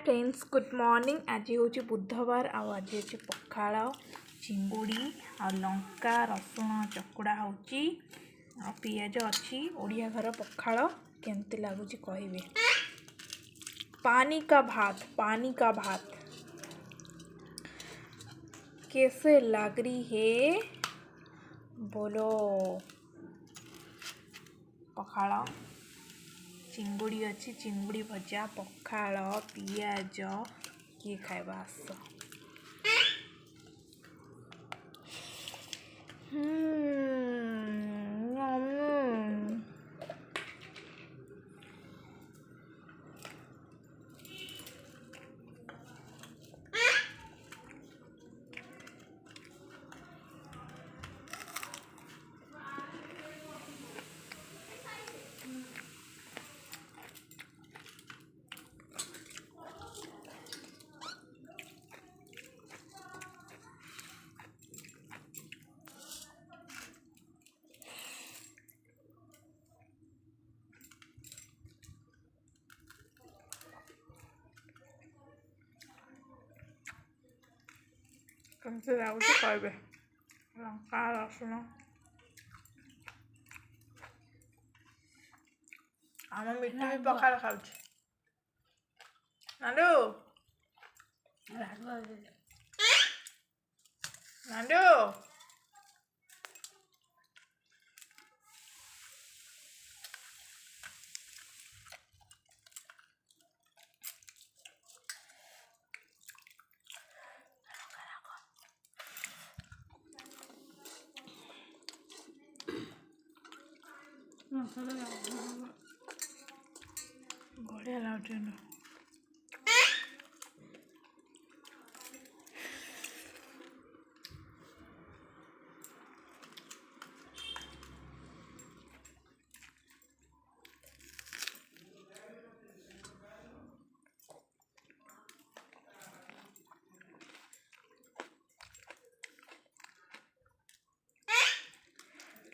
Friends good morning. आज हूँ बुधवार आज हूँ पखाल चिंगुड़ी आ लंका रसुण चकुड़ा हो पियाज अच्छी ओडिया घर पखाल केमती लगुच कहे। पानी का भात कैसे लग रही है बोलो। पखाल चिंगुड़ी अच्छी चिंगुड़ी भजा पखाल पियाज किए खाइबा आस। केमती लगुच कहे। लंका रसुण आम मिट्टी भी पखाल खाऊ नाडू नाडू बढ़िया लगुच।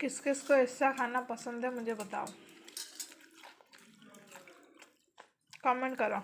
किस किस को ऐसा खाना पसंद है मुझे बताओ, कमेंट करो।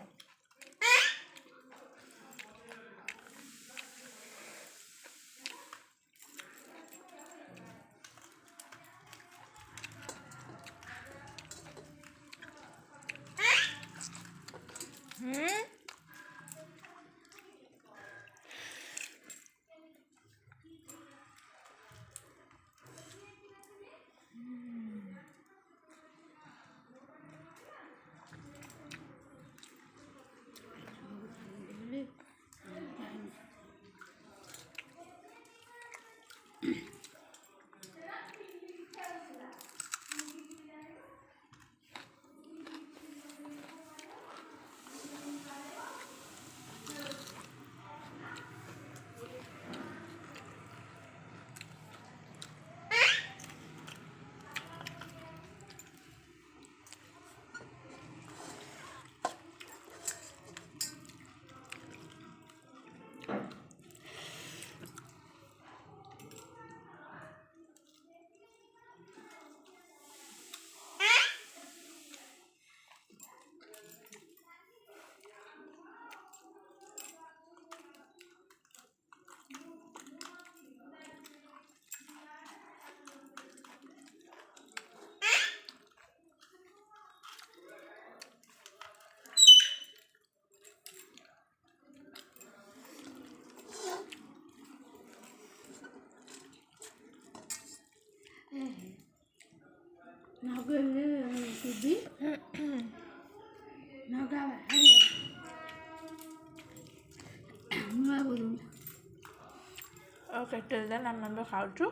ओके टिल देन आम खाऊ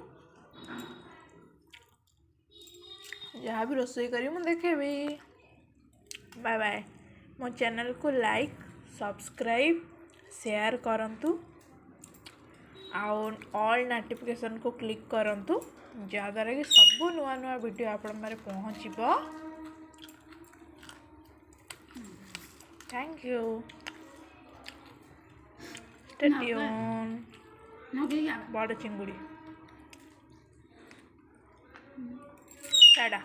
जहाँ भी रोसई करी मुझे देखेबी। Bye bye. मो चैनल को लाइक सब्सक्राइब शेयर करंतु आउ ऑल नोटिफिकेशन को क्लिक करंतु जहाँद्वारा कि सब नुआ नुआ वीडियो आपण मारे पहुँचब। Thank you. Stay tune. बड़ चिंगुड़ी टाटा।